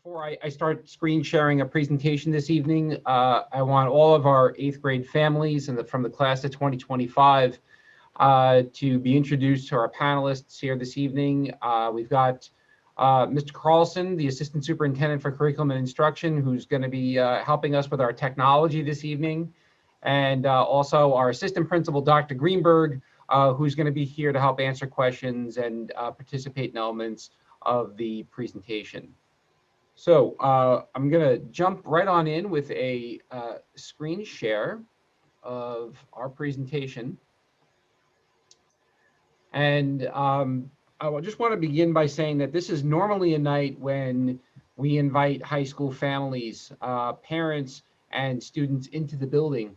Before I start screen sharing a presentation this evening, I want all of our 8th grade families and from the class of 2025 to be introduced to our panelists here this evening. We've got Mr. Carlson, the Assistant Superintendent for Curriculum and Instruction, who's going to be helping us with our technology this evening. And also our Assistant Principal, Dr. Greenberg, who's going to be here to help answer questions and participate in elements of the presentation. So I'm going to jump right on in with a screen share of our presentation. And I just want to begin by saying that this is normally a night when we invite high school families, parents, and students into the building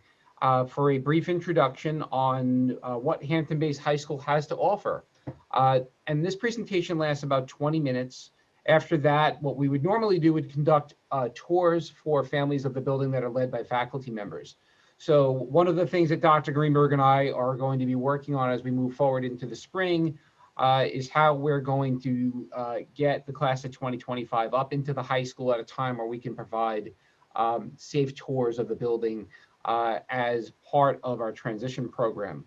for a brief introduction on what Hampton-based high school has to offer. And this presentation lasts about 20 minutes. After that, what we would normally do would conduct tours for families of the building that are led by faculty members. So one of the things that Dr. Greenberg and I are going to be working on as we move forward into the spring is how we're going to get the class of 2025 up into the high school at a time where we can provide safe tours of the building as part of our transition program.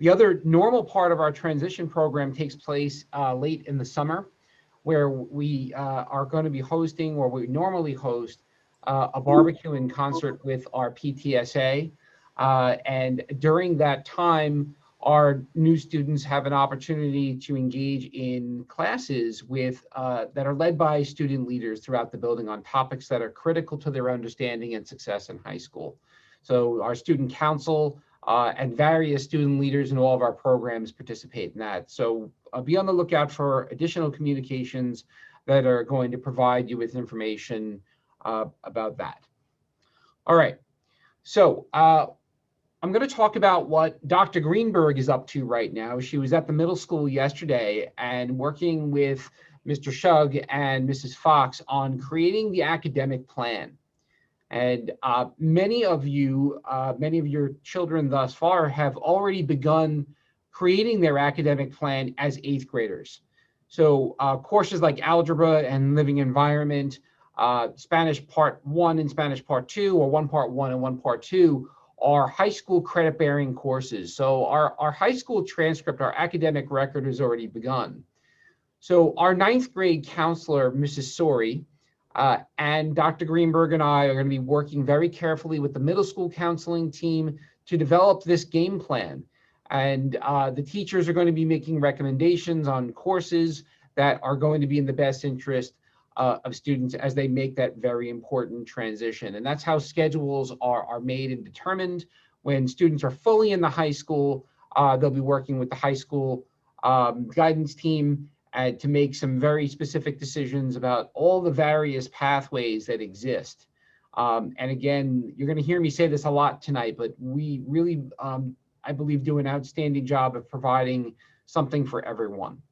The other normal part of our transition program takes place late in the summer, where we are going to be hosting, or we normally host, a barbecue in concert with our PTSA. And during that time, our new students have an opportunity to engage in classes with that are led by student leaders throughout the building on topics that are critical to their understanding and success in high school. So our student council and various student leaders in all of our programs participate in that. So be on the lookout for additional communications that are going to provide you with information about that. All right, so I'm going to talk about what Dr. Greenberg is up to right now. She was at the middle school yesterday and working with Mr. Shug and Mrs. Fox on creating the academic plan. And many of your children thus far have already begun creating their academic plan as 8th graders. So courses like Algebra and Living Environment, Spanish Part 1 and Spanish Part 2, or 1 Part 1 and 1 Part 2, are high school credit-bearing courses. So our high school transcript, our academic record has already begun. So our 9th grade counselor, Mrs. Sori, and Dr. Greenberg and I are going to be working very carefully with the middle school counseling team to develop this game plan. And the teachers are going to be making recommendations on courses that are going to be in the best interest of students as they make that very important transition. And that's how schedules are made and determined. When students are fully in the high school, they'll be working with the high school guidance team to make some very specific decisions about all the various pathways that exist. And again, you're going to hear me say this a lot tonight, but we really, I believe, do an outstanding job of providing something for everyone.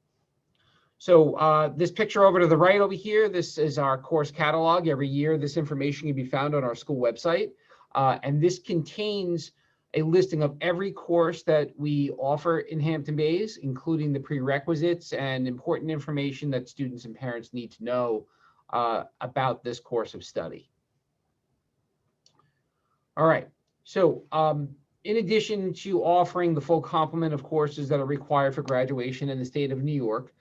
So this picture over to the right over here, this is our course catalog. Every year, this information can be found on our school website. And this contains a listing of every course that we offer in Hampton Bays, including the prerequisites and important information that students and parents need to know about this course of study. All right, so in addition to offering the full complement of courses that are required for graduation in the state of New York,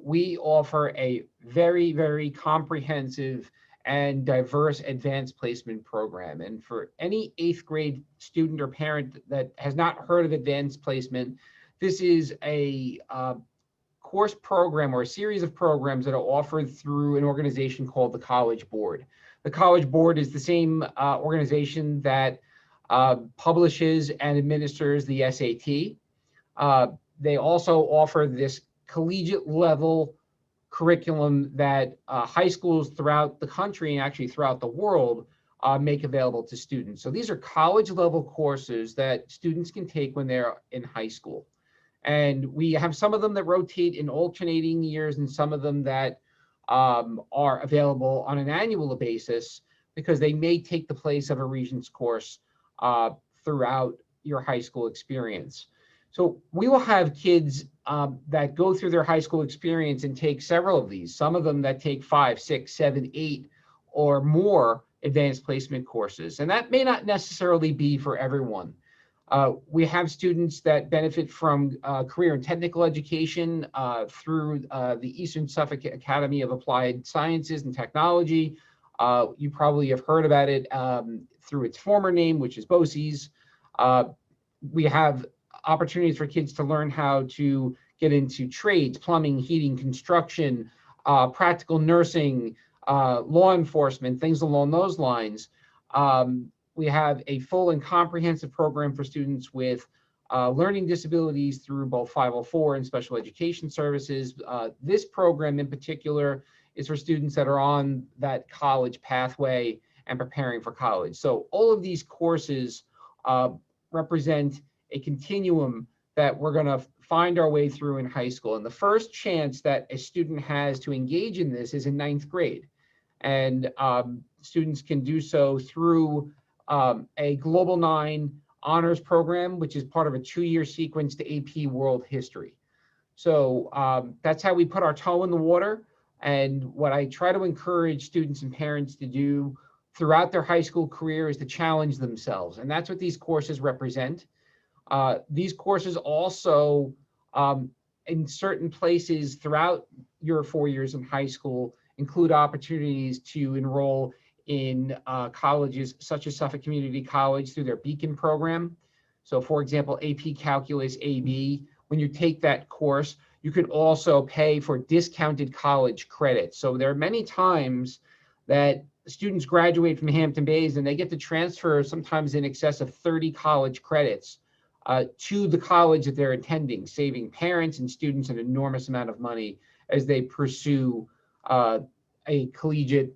we offer a very, very comprehensive and diverse advanced placement program. And for any 8th grade student or parent that has not heard of advanced placement, this is a course program or a series of programs that are offered through an organization called the College Board. The College Board is the same organization that publishes and administers the SAT. They also offer this collegiate level curriculum that high schools throughout the country and actually throughout the world make available to students. So these are college level courses that students can take when they're in high school. And we have some of them that rotate in alternating years and some of them that are available on an annual basis because they may take the place of a Regents course throughout your high school experience. So we will have kids that go through their high school experience and take several of these, some of them that take 5, 6, 7, 8 or more advanced placement courses. And that may not necessarily be for everyone. We have students that benefit from career and technical education through the Eastern Suffolk Academy of Applied Sciences and Technology. You probably have heard about it through its former name, which is BOCES. We have opportunities for kids to learn how to get into trades, plumbing, heating, construction, practical nursing, law enforcement, things along those lines. We have a full and comprehensive program for students with learning disabilities through both 504 and special education services. This program in particular is for students that are on that college pathway and preparing for college. So all of these courses represent a continuum that we're going to find our way through in high school. And the first chance that a student has to engage in this is in 9th grade. And students can do so through a Global 9 honors program, which is part of a 2-year sequence to AP World History. So that's how we put our toe in the water. And what I try to encourage students and parents to do throughout their high school career is to challenge themselves. And that's what these courses represent. These courses also, in certain places throughout your 4 years in high school, include opportunities to enroll in colleges such as Suffolk Community College through their Beacon program. So for example, AP Calculus AB, when you take that course, you can also pay for discounted college credits. So there are many times that students graduate from Hampton Bays and they get to transfer sometimes in excess of 30 college credits to the college that they're attending, saving parents and students an enormous amount of money as they pursue a collegiate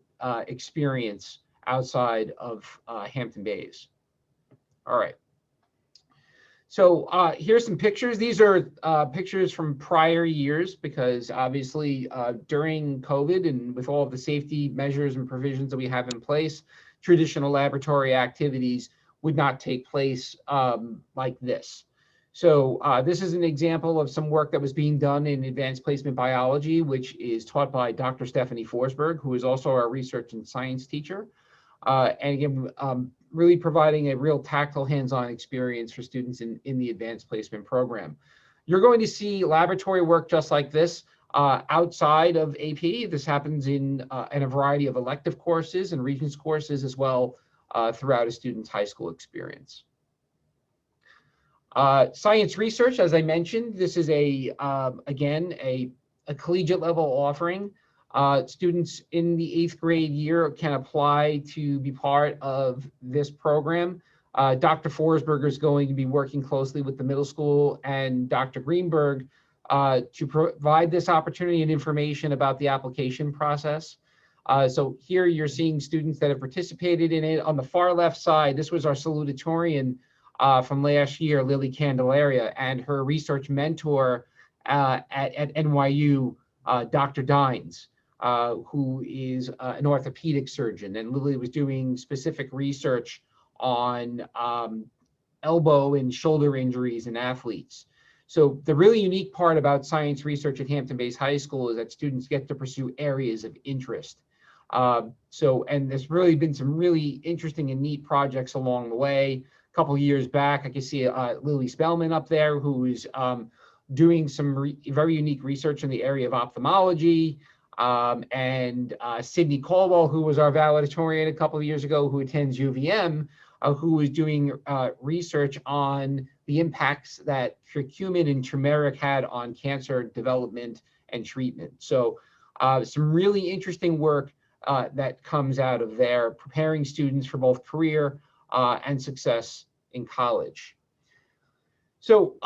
experience outside of Hampton Bays. All right. So here's some pictures. These are pictures from prior years because obviously during COVID and with all of the safety measures and provisions that we have in place, traditional laboratory activities would not take place like this. So this is an example of some work that was being done in advanced placement biology, which is taught by Dr. Stephanie Forsberg, who is also our research and science teacher. And again, really providing a real tactile hands-on experience for students in the advanced placement program. You're going to see laboratory work just like this outside of AP. This happens in a variety of elective courses and Regents courses as well throughout a student's high school experience. Science research, as I mentioned, this is again, a collegiate level offering. Students in the 8th grade year can apply to be part of this program. Dr. Forsberg is going to be working closely with the middle school and Dr. Greenberg to provide this opportunity and information about the application process. So here you're seeing students that have participated in it. On the far left side, this was our salutatorian from last year, Lily Candelaria, and her research mentor at NYU, Dr. Dines. Who is an orthopedic surgeon, and Lily was doing specific research on elbow and shoulder injuries in athletes. So the really unique part about science research at Hampton Bays High School is that students get to pursue areas of interest. And there's really been some really interesting and neat projects along the way. A couple of years back, I can see Lily Spellman up there, who is doing some very unique research in the area of ophthalmology. And Sydney Caldwell, who was our valedictorian a couple of years ago, who attends UVM, who was doing research on the impacts that curcumin and turmeric had on cancer development and treatment. So some really interesting work that comes out of there, preparing students for both career and success in college. So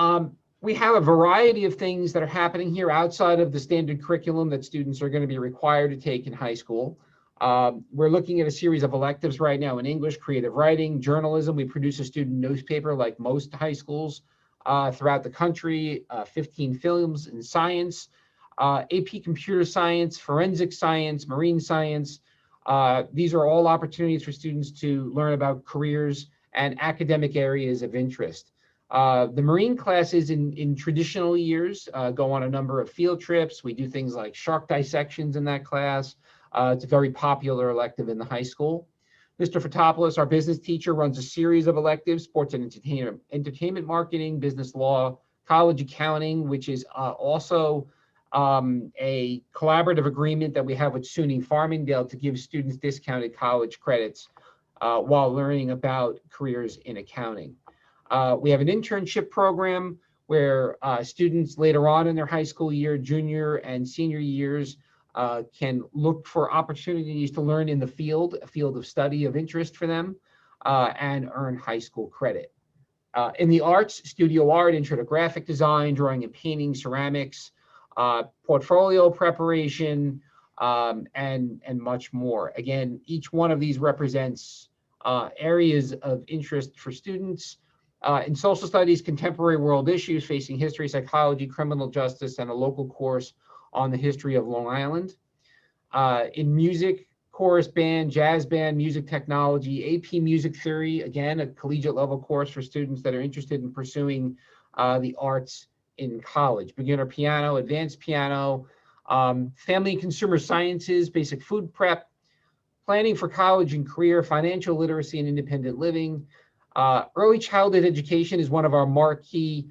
we have a variety of things that are happening here outside of the standard curriculum that students are going to be required to take in high school. We're looking at a series of electives right now in English, creative writing, journalism. We produce a student newspaper like most high schools throughout the country, 15 films in science, AP computer science, forensic science, marine science. These are all opportunities for students to learn about careers and academic areas of interest. The Marine classes in traditional years go on a number of field trips. We do things like shark dissections in that class. It's a very popular elective in the high school. Mr. Fotopoulos, our business teacher, runs a series of electives: sports and entertainment marketing, business law, college accounting, which is also a collaborative agreement that we have with SUNY Farmingdale to give students discounted college credits while learning about careers in accounting. We have an internship program where students later on in their high school year, junior and senior years, can look for opportunities to learn in the field, a field of study of interest for them, and earn high school credit. In the arts, studio art, intro to graphic design, drawing and painting, ceramics, portfolio preparation, and much more. Again, each one of these represents areas of interest for students. In social studies, contemporary world issues facing history, psychology, criminal justice, and a local course on the history of Long Island. In music, chorus band, jazz band, music technology, AP music theory, again, a collegiate level course for students that are interested in pursuing the arts in college. Beginner piano, advanced piano, family and consumer sciences, basic food prep, planning for college and career, financial literacy and independent living. Early childhood education is one of our marquee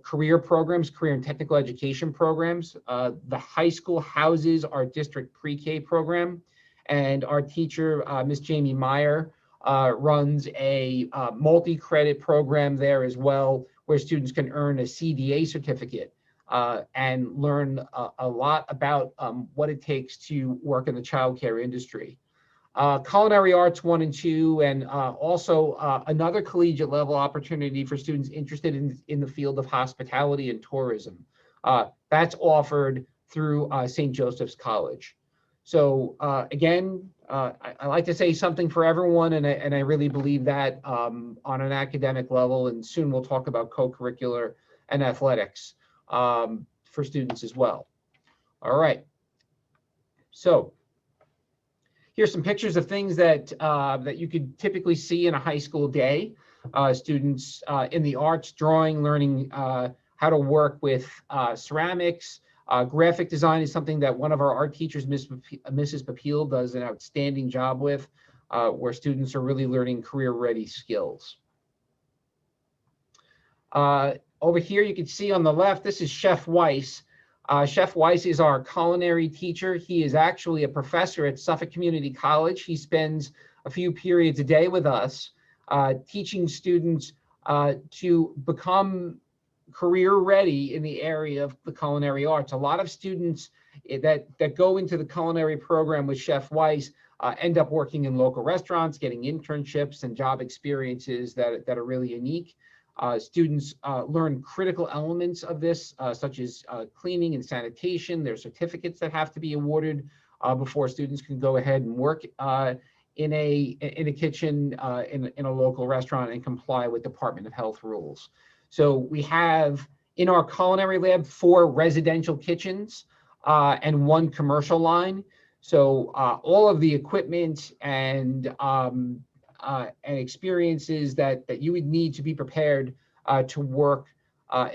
career programs, career and technical education programs. The high school houses our district pre-K program, and our teacher, Miss Jamie Meyer, runs a multi-credit program there as well, where students can earn a CDA certificate and learn a lot about what it takes to work in the childcare industry. Culinary Arts 1 and 2, and also another collegiate level opportunity for students interested in the field of hospitality and tourism. That's offered through St. Joseph's College. So again, I like to say something for everyone, and I really believe that on an academic level, and soon we'll talk about co-curricular and athletics for students as well. All right, so here's some pictures of things that you could typically see in a high school day. Students in the arts, drawing, learning how to work with ceramics. Graphic design is something that one of our art teachers, Mrs. Papil, does an outstanding job with, where students are really learning career-ready skills. Over here, you can see on the left, this is Chef Weiss. Chef Weiss is our culinary teacher. He is actually a professor at Suffolk Community College. He spends a few periods a day with us, teaching students to become career ready in the area of the culinary arts. A lot of students that go into the culinary program with Chef Weiss end up working in local restaurants, getting internships and job experiences that are really unique. Students learn critical elements of this, such as cleaning and sanitation. There are certificates that have to be awarded before students can go ahead and work in a kitchen in a local restaurant and comply with Department of Health rules. So we have in our culinary lab 4 residential kitchens and 1 commercial line. So all of the equipment and experiences that you would need to be prepared to work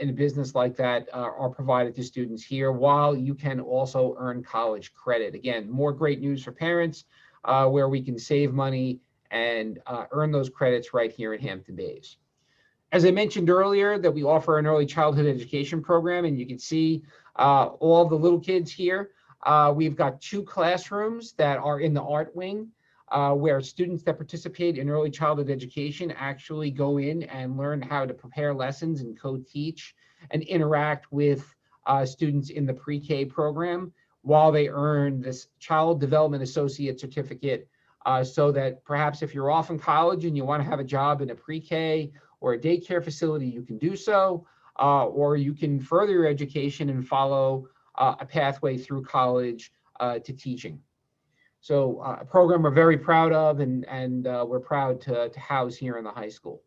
in a business like that are provided to students here, while you can also earn college credit. Again, more great news for parents, where we can save money and earn those credits right here in Hampton Bays. As I mentioned earlier, that we offer an early childhood education program, and you can see all of the little kids here. We've got 2 classrooms that are in the art wing, where students that participate in early childhood education actually go in and learn how to prepare lessons and co-teach and interact with students in the pre-K program while they earn this Child Development Associate certificate, so that perhaps if you're off in college and you want to have a job in a pre-K or a daycare facility, you can do so, or you can further your education and follow a pathway through college to teaching. So a program we're very proud of, and we're proud to house here in the high school.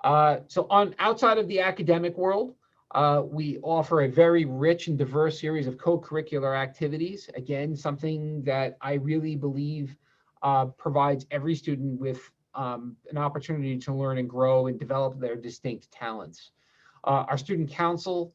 So outside of the academic world, we offer a very rich and diverse series of co-curricular activities. Again, something that I really believe provides every student with an opportunity to learn and grow and develop their distinct talents. Our student council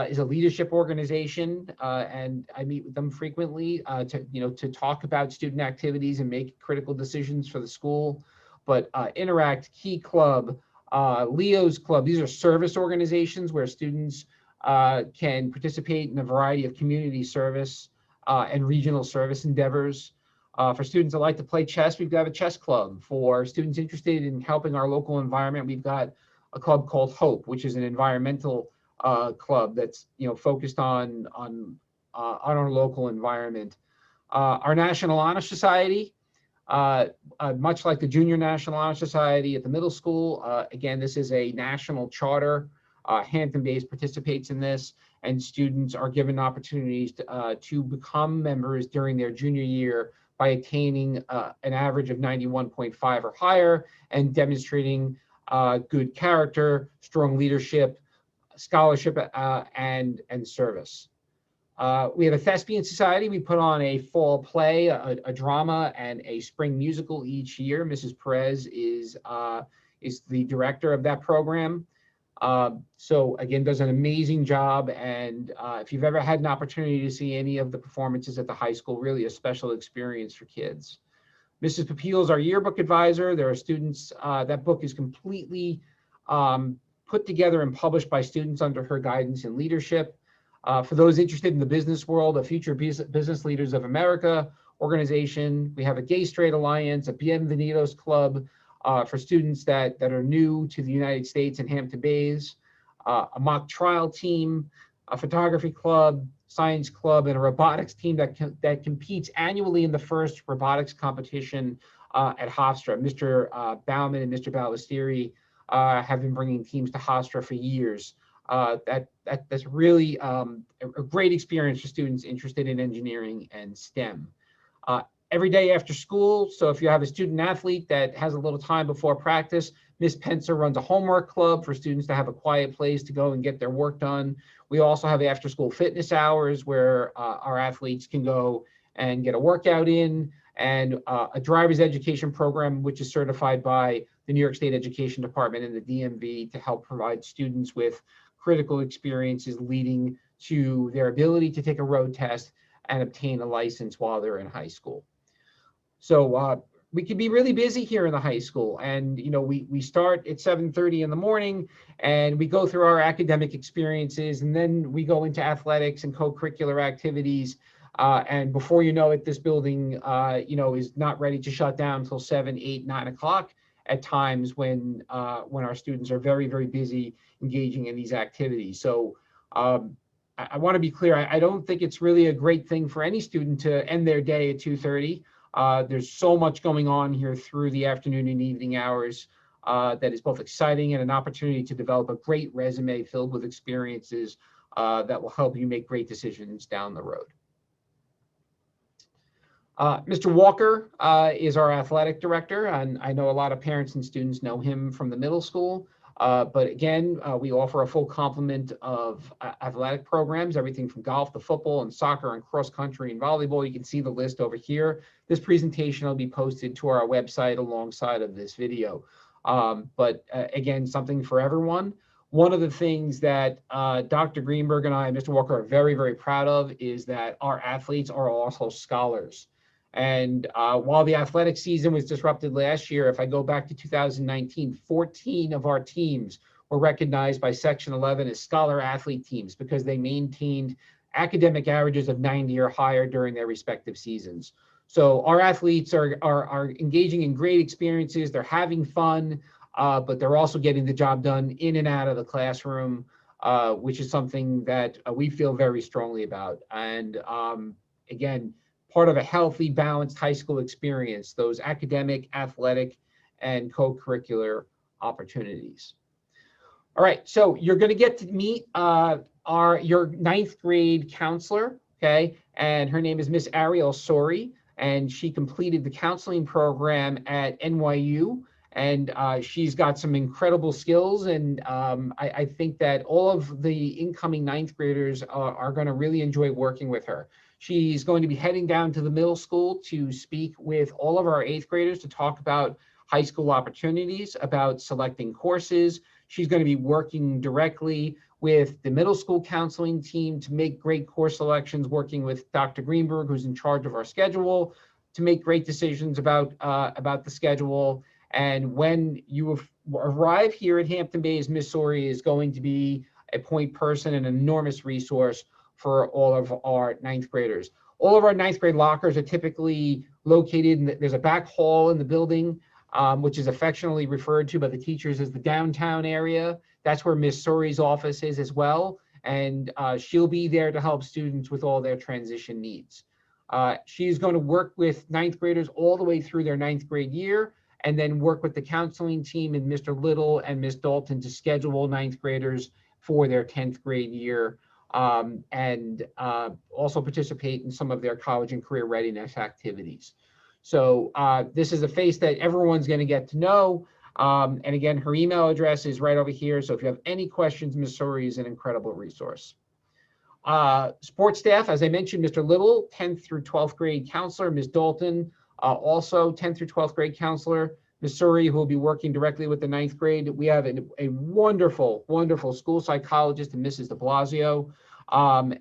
is a leadership organization, and I meet with them frequently to talk about student activities and make critical decisions for the school. But Interact, Key Club, Leo's Club, these are service organizations where students can participate in a variety of community service and regional service endeavors. For students that like to play chess, we've got a chess club. For students interested in helping our local environment, we've got a club called Hope, which is an environmental club that's focused on our local environment. Our National Honor Society, much like the Junior National Honor Society at the middle school, again, this is a national charter. Hampton-based participates in this, and students are given opportunities to become members during their junior year by attaining an average of 91.5 or higher and demonstrating good character, strong leadership, scholarship, and service. We have a thespian society. We put on a fall play, a drama, and a spring musical each year. Mrs. Perez is the director of that program. So again, does an amazing job. And if you've ever had an opportunity to see any of the performances at the high school, really a special experience for kids. Mrs. Papil is our yearbook advisor. There are students, that book is completely put together and published by students under her guidance and leadership. For those interested in the business world, a Future Business Leaders of America organization. We have a Gay Straight Alliance, a Bienvenidos Club for students that are new to the United States and Hampton Bays, a mock trial team, a photography club, science club, and a robotics team that competes annually in the first robotics competition at Hofstra. Mr. Bauman and Mr. Ballestieri have been bringing teams to Hofstra for years. That's really a great experience for students interested in engineering and STEM. Every day after school, so if you have a student athlete that has a little time before practice, Miss Pencer runs a homework club for students to have a quiet place to go and get their work done. We also have after school fitness hours where our athletes can go and get a workout in, and a driver's education program, which is certified by the New York State Education Department and the DMV to help provide students with critical experiences leading to their ability to take a road test and obtain a license while they're in high school. So we can be really busy here in the high school, and we start at 7:30 in the morning, and we go through our academic experiences, and then we go into athletics and co-curricular activities, and before you know it, this building is not ready to shut down until 7, 8, 9 o'clock at times when our students are very, very busy engaging in these activities. So I want to be clear, I don't think it's really a great thing for any student to end their day at 2:30. There's so much going on here through the afternoon and evening hours that is both exciting and an opportunity to develop a great resume filled with experiences that will help you make great decisions down the road. Mr. Walker is our athletic director, and I know a lot of parents and students know him from the middle school. But again, we offer a full complement of athletic programs, everything from golf to football and soccer and cross country and volleyball. You can see the list over here. This presentation will be posted to our website alongside of this video. But again, something for everyone. One of the things that Dr. Greenberg and I and Mr. Walker are very, very proud of is that our athletes are also scholars. And while the athletic season was disrupted last year, if I go back to 2019, 14 of our teams were recognized by Section 11 as scholar athlete teams because they maintained academic averages of 90 or higher during their respective seasons. So our athletes are engaging in great experiences. They're having fun, but they're also getting the job done in and out of the classroom, which is something that we feel very strongly about. And again, part of a healthy, balanced high school experience, those academic, athletic, and co-curricular opportunities. All right, so you're going to get to meet your ninth grade counselor, okay? And her name is Miss Ariel Sori, and she completed the counseling program at NYU, and she's got some incredible skills, and I think that all of the incoming ninth graders are going to really enjoy working with her. She's going to be heading down to the middle school to speak with all of our eighth graders to talk about high school opportunities, about selecting courses. She's going to be working directly with the middle school counseling team to make great course selections, working with Dr. Greenberg, who's in charge of our schedule, to make great decisions about the schedule. And when you arrive here at Hampton Bays, Miss Sori is going to be a point person, an enormous resource for all of our ninth graders. All of our ninth grade lockers are typically located there's a back hall in the building, which is affectionately referred to by the teachers as the downtown area. That's where Miss Sori's office is as well. And she'll be there to help students with all their transition needs. She's going to work with ninth graders all the way through their ninth grade year, and then work with the counseling team and Mr. Little and Miss Dalton to schedule ninth graders for their 10th grade year, and also participate in some of their college and career readiness activities. So this is a face that everyone's going to get to know. And again, her email address is right over here. So if you have any questions, Ms. Sori is an incredible resource. Sports staff, as I mentioned, Mr. Little, 10th through 12th grade counselor, Ms. Dalton, also 10th through 12th grade counselor, Ms. Suri, who will be working directly with the ninth grade. We have a wonderful, wonderful school psychologist, and Mrs. de Blasio,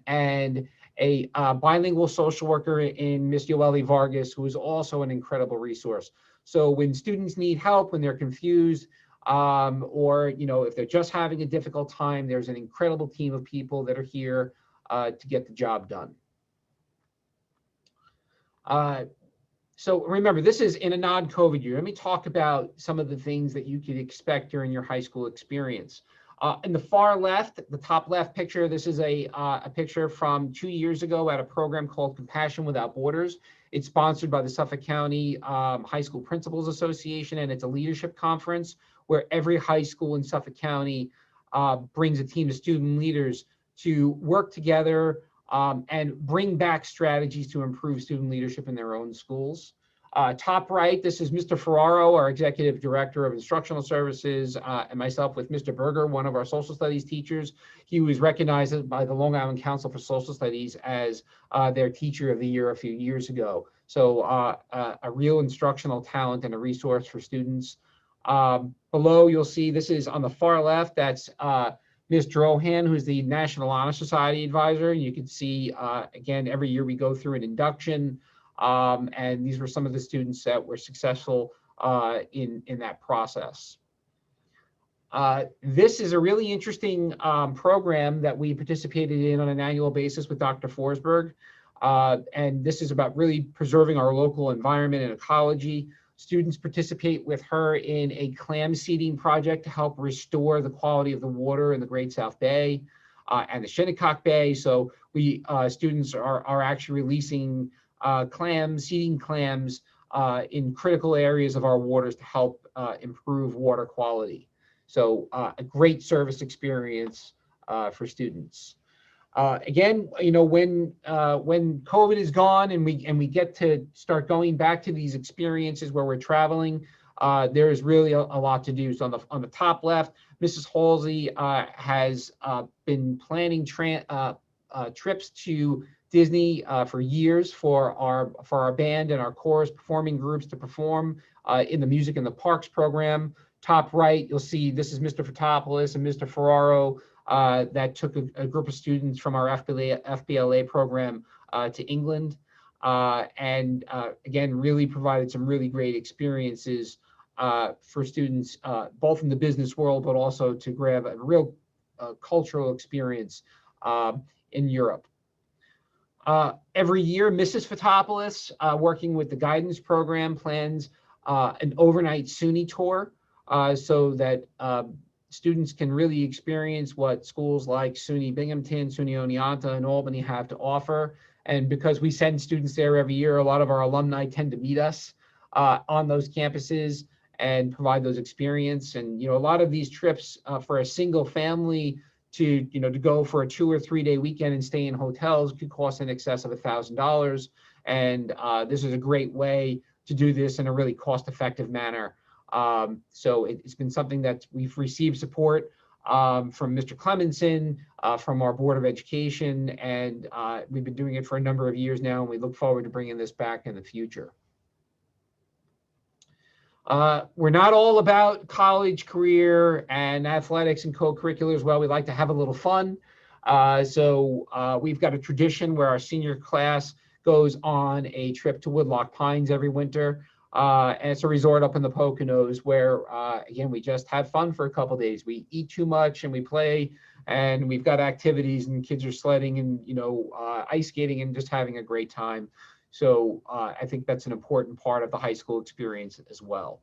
and a bilingual social worker in Miss Yoeli Vargas, who is also an incredible resource. So when students need help, when they're confused, or if they're just having a difficult time, there's an incredible team of people that are here to get the job done. So remember, this is in a non-COVID year. Let me talk about some of the things that you could expect during your high school experience. In the far left, the top left picture, this is a picture from 2 years ago at a program called Compassion Without Borders. It's sponsored by the Suffolk County High School Principals Association, and it's a leadership conference where every high school in Suffolk County brings a team of student leaders to work together and bring back strategies to improve student leadership in their own schools. Top right, this is Mr. Ferraro, our Executive Director of Instructional Services, and myself with Mr. Berger, one of our social studies teachers. He was recognized by the Long Island Council for Social Studies as their Teacher of the Year a few years ago. So a real instructional talent and a resource for students. Below, you'll see, this is on the far left, that's Ms. Drohan, who's the National Honor Society advisor. You can see, again, every year we go through an induction, and these were some of the students that were successful in that process. This is a really interesting program that we participated in on an annual basis with Dr. Forsberg, and this is about really preserving our local environment and ecology. Students participate with her in a clam seeding project to help restore the quality of the water in the Great South Bay and the Shinnecock Bay. So we students are actually releasing seeding clams in critical areas of our waters to help improve water quality. So a great service experience for students. Again, when COVID is gone and we get to start going back to these experiences where we're traveling, there is really a lot to do. So on the top left, Mrs. Halsey has been planning trips to Disney for years for our band and our chorus performing groups to perform in the Music in the Parks program. Top right, you'll see this is Mr. Fotopoulos and Mr. Ferraro that took a group of students from our FBLA program to England, and again, really provided some really great experiences for students, both in the business world, but also to grab a real cultural experience in Europe. Every year, Mrs. Fotopoulos, working with the guidance program, plans an overnight SUNY tour so that students can really experience what schools like SUNY Binghamton, SUNY Oneonta, and Albany have to offer. And because we send students there every year, a lot of our alumni tend to meet us on those campuses and provide those experiences. And a lot of these trips for a single family to go for a 2 or 3 day weekend and stay in hotels could cost in excess of $1,000. And this is a great way to do this in a really cost-effective manner. So it's been something that we've received support from Mr. Clemenson, from our Board of Education, and we've been doing it for a number of years now, and we look forward to bringing this back in the future. We're not all about college, career, and athletics and co-curricular as well. We like to have a little fun. So we've got a tradition where our senior class goes on a trip to Woodloch Pines every winter. And it's a resort up in the Poconos where, again, we just have fun for a couple of days. We eat too much and we play, and we've got activities, and kids are sledding and, ice skating and just having a great time. So I think that's an important part of the high school experience as well.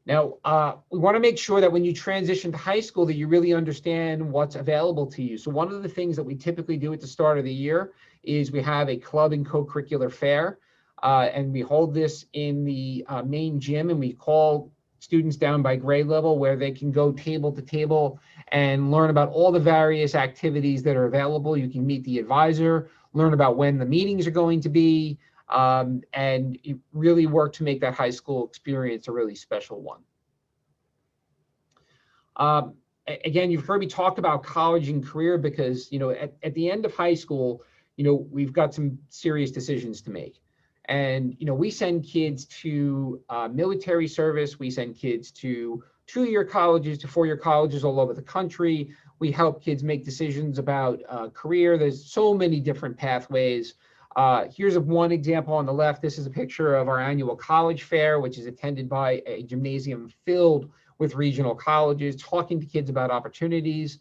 Now, we want to make sure that when you transition to high school that you really understand what's available to you. So one of the things that we typically do at the start of the year is we have a club and co-curricular fair, and we hold this in the main gym, and we call students down by grade level where they can go table to table and learn about all the various activities that are available. You can meet the advisor, learn about when the meetings are going to be, and you really work to make that high school experience a really special one. Again, you've heard me talk about college and career because, at the end of high school, we've got some serious decisions to make. And, we send kids to military service. We send kids to 2-year colleges, to 4-year colleges all over the country. We help kids make decisions about career. There's so many different pathways. Here's one example on the left. This is a picture of our annual college fair, which is attended by a gymnasium filled with regional colleges, talking to kids about opportunities.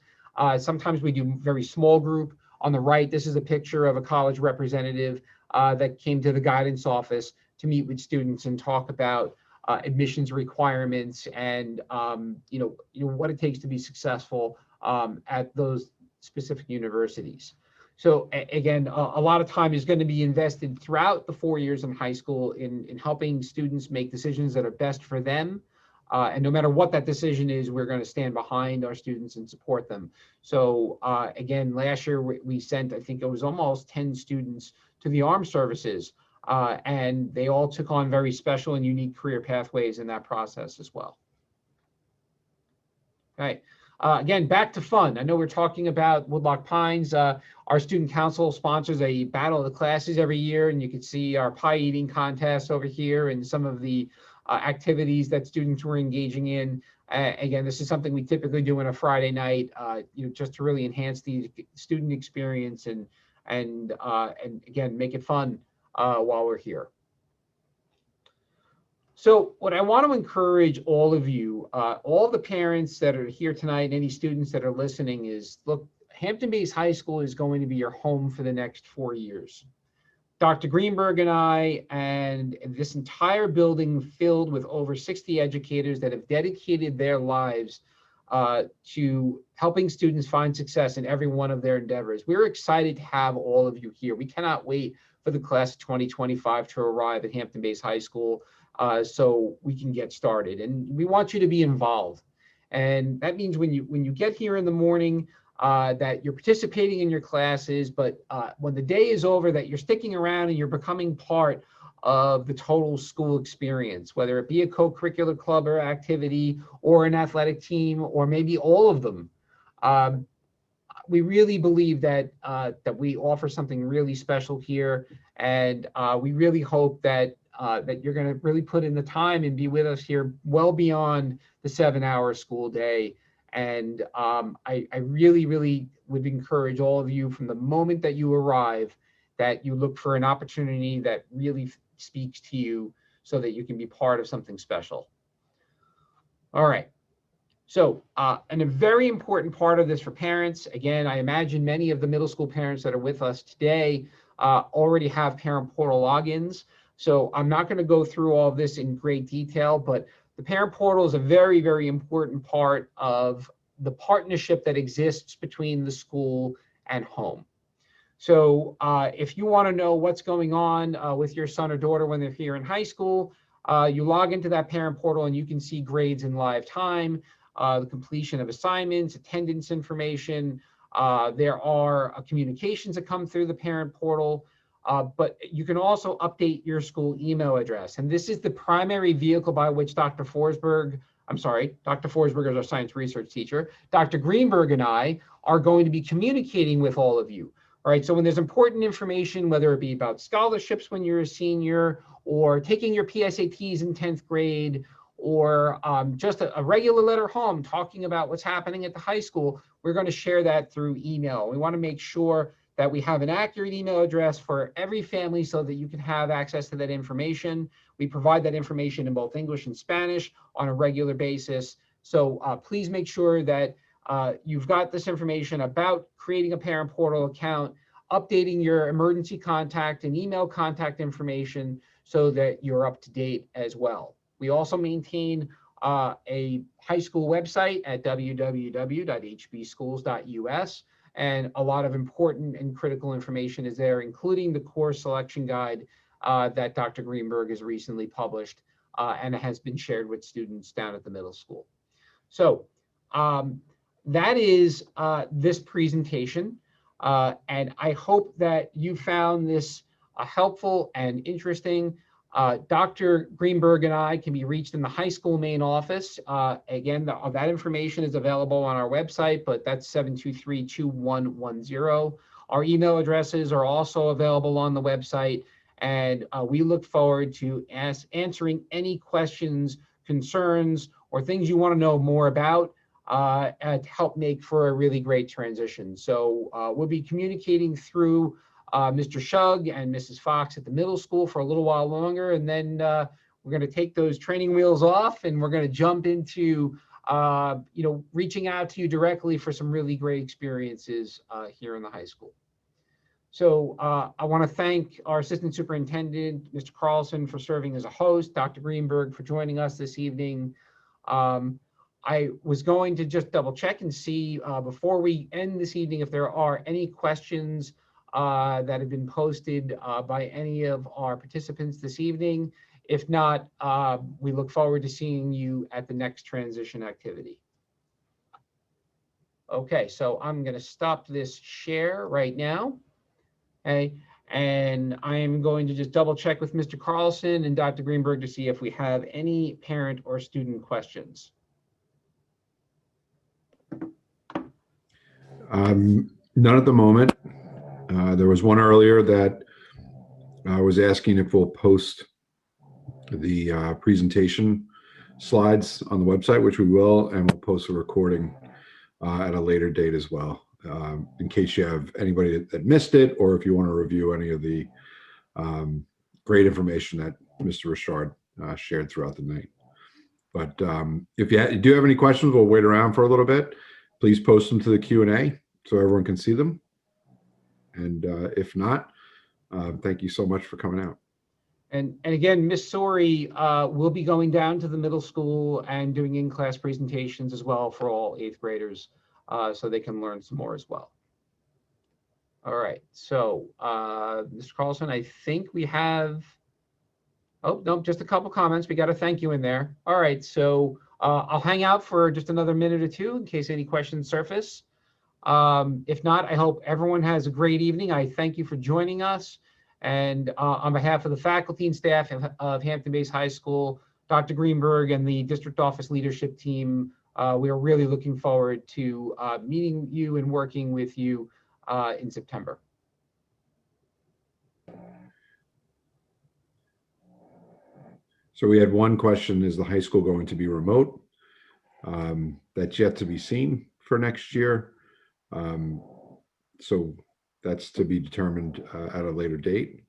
Sometimes we do very small group. On the right, this is a picture of a college representative that came to the guidance office to meet with students and talk about admissions requirements and what it takes to be successful at those specific universities. So again, a lot of time is going to be invested throughout the 4 years in high school in helping students make decisions that are best for them. And no matter what that decision is, we're going to stand behind our students and support them. So again, last year we sent, I think it was almost 10 students to the armed services, and they all took on very special and unique career pathways in that process as well. Okay. Again, back to fun. I know we're talking about Woodloch Pines. Our student council sponsors a battle of the classes every year, and you can see our pie eating contest over here and some of the activities that students were engaging in. Again, this is something we typically do on a Friday night, just to really enhance the student experience and again, make it fun while we're here. So what I want to encourage all of you, all the parents that are here tonight, and any students that are listening is, look, Hampton-Bays High School is going to be your home for the next 4 years. Dr. Greenberg and I, and this entire building filled with over 60 educators that have dedicated their lives to helping students find success in every one of their endeavors. We're excited to have all of you here. We cannot wait for the class of 2025 to arrive at Hampton-Bays High School so we can get started. And we want you to be involved. And that means when you get here in the morning, that you're participating in your classes, but when the day is over, that you're sticking around and you're becoming part of the total school experience, whether it be a co-curricular club or activity or an athletic team, or maybe all of them. We really believe that we offer something really special here, and we really hope that you're going to really put in the time and be with us here well beyond the 7-hour school day. And I really, really would encourage all of you from the moment that you arrive that you look for an opportunity that really speaks to you so that you can be part of something special. All right. So, and a very important part of this for parents, again, I imagine many of the middle school parents that are with us today already have parent portal logins. So I'm not going to go through all of this in great detail, but the parent portal is a very, very important part of the partnership that exists between the school and home. So if you want to know what's going on with your son or daughter when they're here in high school, you log into that parent portal and you can see grades in live time, the completion of assignments, attendance information. There are communications that come through the parent portal. But you can also update your school email address. And this is the primary vehicle by which Dr. Forsberg is our science research teacher, Dr. Greenberg and I are going to be communicating with all of you. All right, so when there's important information, whether it be about scholarships when you're a senior, or taking your PSATs in 10th grade, or just a regular letter home talking about what's happening at the high school, we're going to share that through email. We want to make sure that we have an accurate email address for every family so that you can have access to that information. We provide that information in both English and Spanish on a regular basis. So please make sure that you've got this information about creating a parent portal account, updating your emergency contact and email contact information so that you're up to date as well. We also maintain a high school website at www.hbschools.us, and a lot of important and critical information is there, including the course selection guide that Dr. Greenberg has recently published and has been shared with students down at the middle school. So that is this presentation, and I hope that you found this helpful and interesting. Dr. Greenberg and I can be reached in the high school main office. Again, that information is available on our website, but that's 723-2110. Our email addresses are also available on the website, and we look forward to answering any questions, concerns, or things you want to know more about to help make for a really great transition. So we'll be communicating through Mr. Shug and Mrs. Fox at the middle school for a little while longer, and then we're going to take those training wheels off, and we're going to jump into reaching out to you directly for some really great experiences here in the high school. So I want to thank our Assistant Superintendent, Mr. Carlson, for serving as a host, Dr. Greenberg for joining us this evening. I was going to just double check and see before we end this evening if there are any questions that have been posted by any of our participants this evening. If not, we look forward to seeing you at the next transition activity. Okay, so I'm going to stop this share right now. Okay, and I am going to just double check with Mr. Carlson and Dr. Greenberg to see if we have any parent or student questions. None at the moment. There was one earlier that was asking if we'll post the presentation slides on the website, which we will, and we'll post a recording at a later date as well, in case you have anybody that missed it, or if you want to review any of the great information that Mr. Richard shared throughout the night. But if you do have any questions, we'll wait around for a little bit. Please post them to the Q&A so everyone can see them. And if not, thank you so much for coming out. And again, Ms. Sori will be going down to the middle school and doing in-class presentations as well for all 8th graders so they can learn some more as well. All right, so Mr. Carlson, I think we have, oh, no, just a couple comments. We got a thank you in there. All right, so I'll hang out for just another minute or two in case any questions surface. If not, I hope everyone has a great evening. I thank you for joining us. And on behalf of the faculty and staff of Hampton-based High School, Dr. Greenberg and the district office leadership team, we are really looking forward to meeting you and working with you in September. So we had one question, is the high school going to be remote? That's yet to be seen for next year. So that's to be determined at a later date.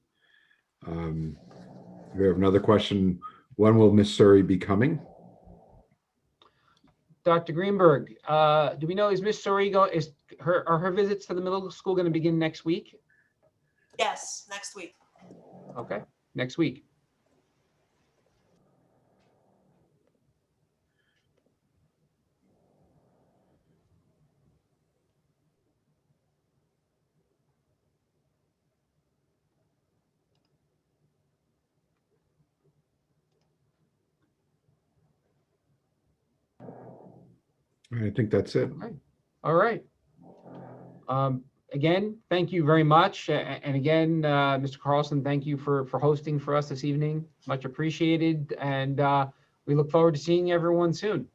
We have another question. When will Miss Suri be coming? Dr. Greenberg, do we know, is Miss Suri are her visits to the middle school going to begin next week? Yes, next week. Okay, next week. I think that's it. Okay. All right. Again, thank you very much. And again, Mr. Carlson, thank you for hosting for us this evening. Much appreciated. And we look forward to seeing everyone soon.